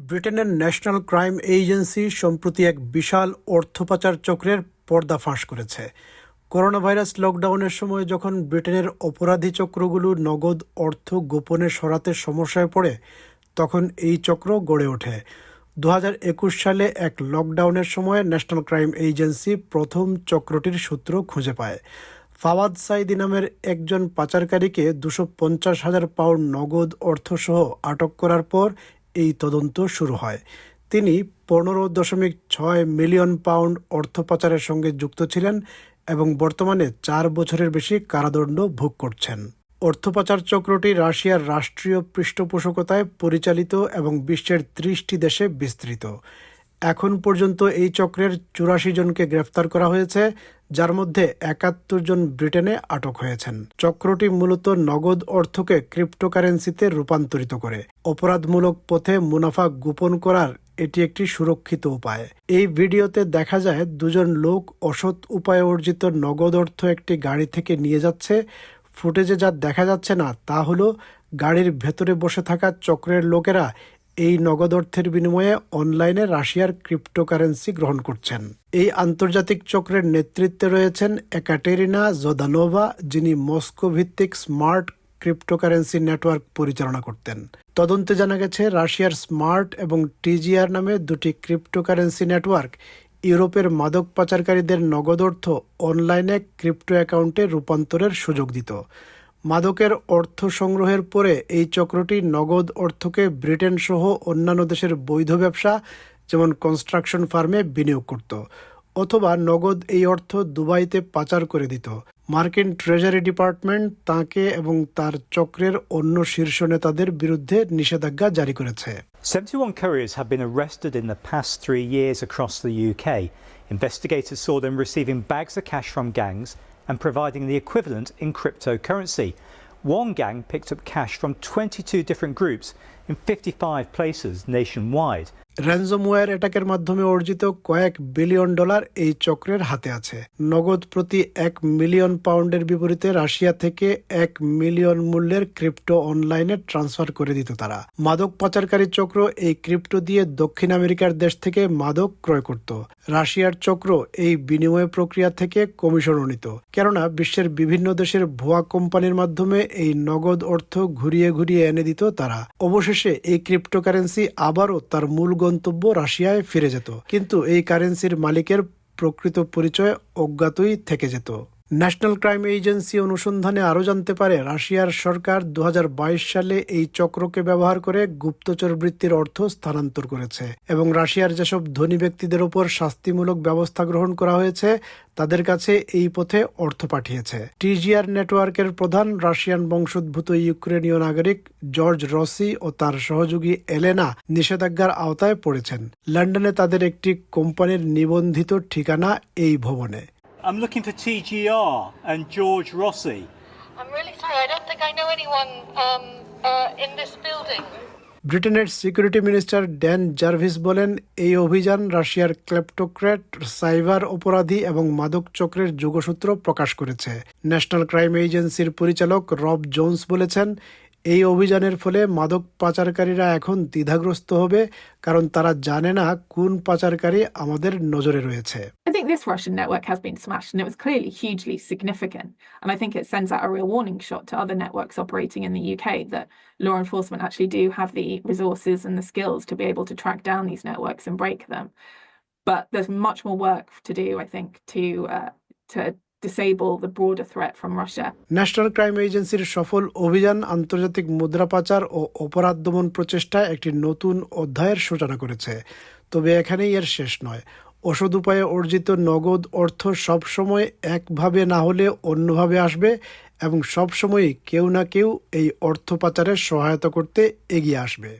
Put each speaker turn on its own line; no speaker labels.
ব্রিটেনের national crime agency সম্প্রতি এক বিশাল অর্থ পাচার চক্রের পর্দাফাঁস করেছে। করোনা ভাইরাস লকডাউনের সময় যখন ব্রিটেনের অপরাধী চক্রগুলো নগদ অর্থ গোপনে সরাতে সমস্যায় পড়ে, তখন এই চক্র গড়ে ওঠে। 2021 সালে এক লকডাউনের সময় ন্যাশনাল ক্রাইম এজেন্সি প্রথম চক্রটির সূত্র খুঁজে পায়। ফাওয়াদ সাইদি নামের একজন পাচারকারীকে 250,000 পাউন্ড নগদ অর্থসহ আটক করার পর এই তদন্ত শুরু হয়। তিনি 15.6 মিলিয়ন পাউন্ড অর্থ পাচারের সঙ্গে যুক্ত ছিলেন এবং বর্তমানে 4 বছরের বেশি কারাদণ্ড ভোগ করছেন। অর্থ পাচার চক্রটি রাশিয়ার রাষ্ট্রীয় পৃষ্ঠপোষকতায় পরিচালিত এবং বিশ্বের 30টি দেশে বিস্তৃত। এখন পর্যন্ত এই চক্রের 84 জনকে গ্রেফতার করা হয়েছে, যার মধ্যে 71 জন ব্রিটেনে আটক হয়েছেন। চক্রটি মূলত নগদ অর্থকে ক্রিপ্টোকারেন্সিতে রূপান্তরিত করে অপরাধমূলক পথে মুনাফা গোপন করার এটি একটি সুরক্ষিত উপায়। এই ভিডিওতে দেখা যায় দুজন লোক অসৎ উপায়ে অর্জিত নগদ অর্থ একটি গাড়ি থেকে নিয়ে যাচ্ছে। ফুটেজে যা দেখা যাচ্ছে না তা হলো গাড়ির ভেতরে বসে থাকা চক্রের লোকেরা এই নগদ অর্থের বিনিময়ে অনলাইনে রাশিয়ার ক্রিপ্টোকারেন্সি গ্রহণ করছেন। এই আন্তর্জাতিক চক্রের নেতৃত্বে রয়েছেন একাটেরিনা জোদানোভা, যিনি মস্কো ভিত্তিক স্মার্ট ক্রিপ্টোকারেন্সি নেটওয়ার্ক পরিচালনা করতেন। তদন্তে জানা গেছে রাশিয়ার স্মার্ট এবং টিজিআর নামে দুটি ক্রিপ্টোকারেন্সি নেটওয়ার্ক ইউরোপের মাদক পাচারকারীদের নগদ অর্থ অনলাইনে ক্রিপ্টো অ্যাকাউন্টে রূপান্তরের সুযোগ দিত। মাদকের অর্থ সংগ্রহের পরে এই চক্রটি নগদ অর্থকে ব্রিটেন সহ অন্যান্য দেশের বৈধ ব্যবসা যেমন কনস্ট্রাকশন ফার্মে বিনিয়োগ করত, অথবা নগদ এই অর্থ দুবাইতে পাচার করে দিত। মার্কিন ট্রেজারি ডিপার্টমেন্ট তাঁকে এবং তার চক্রের অন্য শীর্ষ নেতাদের বিরুদ্ধে নিষেধাজ্ঞা জারি করেছে।
71 couriers have been arrested in the past 3 years across the UK. Investigators saw them receiving bags of cash from gangs and providing the equivalent in cryptocurrency. One gang picked up cash from 22 different groups in 55 places nationwide.
Ransomware অ্যাটাকের মাধ্যমে অর্জিত কয়েক billion dollar এই চক্রের হাতে আছে। নগদ প্রতি 1 মিলিয়ন পাউন্ডের বিপরীতে রাশিয়া থেকে 1 মিলিয়ন মূল্যের ক্রিপ্টো অনলাইনে ট্রান্সফার করে দিত তারা। মাদক পাচারকারী চক্র এই ক্রিপ্টো দিয়ে দক্ষিণ আমেরিকার দেশ থেকে মাদক ক্রয় করত। রাশিয়ার চক্র এই বিনিময় প্রক্রিয়া থেকে কমিশনও নিত, কেননা বিশ্বের বিভিন্ন দেশের ভুয়া কোম্পানির মাধ্যমে এই নগদ অর্থ ঘুরিয়ে ঘুরিয়ে এনে দিত তারা। অবশেষে এই ক্রিপ্টোকারেন্সি আবারও তার মূল গন্তব্য রাশিয়ায় ফিরে যেত, কিন্তু এই কারেন্সির মালিকের প্রকৃত পরিচয় অজ্ঞাতই থেকে যেত। ন্যাশনাল ক্রাইম এজেন্সি অনুসন্ধানে আরও জানতে পারে রাশিয়ার সরকার 2022 সালে এই চক্রকে ব্যবহার করে গুপ্তচর বৃত্তির অর্থ স্থানান্তর করেছে এবং রাশিয়ার যেসব ধনী ব্যক্তিদের ওপর শাস্তিমূলক ব্যবস্থা গ্রহণ করা হয়েছে তাদের কাছে এই পথে অর্থ পাঠিয়েছে। টিজিআর নেটওয়ার্কের প্রধান রাশিয়ান বংশোদ্ভূত ইউক্রেনীয় নাগরিক জর্জ রসি ও তার সহযোগী এলেনা নিষেধাজ্ঞার আওতায় পড়েছেন। লন্ডনে তাদের একটি কোম্পানির নিবন্ধিত ঠিকানা এই ভবনে।
I'm looking for TGR and George Rossi.
I'm really sorry, I don't think I know anyone in this building.
ব্রিটেনের সিকিউরিটি মিনিস্টার ড্যান জার্ভিস বলেন, এই অভিযান রাশিয়ার ক্লেপ্টোক্র্যাট, সাইবার অপরাধী এবং মাদক চক্রের যোগসূত্র প্রকাশ করেছে। ন্যাশনাল ক্রাইম এজেন্সির পরিচালক রব জোন্স বলেছেন, এই অভিযানের ফলে মাদক পাচারকারীরা এখন দ্বিধাগ্রস্ত হবে, কারণ তারা জানে না কোন পাচারকারী আমাদের নজরে রয়েছে।
I think this Russian network has been smashed, and it was clearly hugely significant. And I think it sends out a real warning shot to other networks operating in the UK that law enforcement actually do have the resources and the skills to be able to track down these networks and break them. But there's much more work to do, I think, to disable the broader threat from Russia.
National crime এজেন্সির সফল অভিযান আন্তর্জাতিক মুদ্রা পাচার ও অপরাধ দমন প্রচেষ্টায় একটি নতুন অধ্যায়ের সূচনা করেছে। তবে এখানেই এর শেষ নয়। অসৎ উপায়ে অর্জিত নগদ অর্থ সবসময় একভাবে না হলে অন্যভাবে আসবে এবং সবসময়ই কেউ না কেউ এই অর্থ পাচারের সহায়তা করতে এগিয়ে আসবে।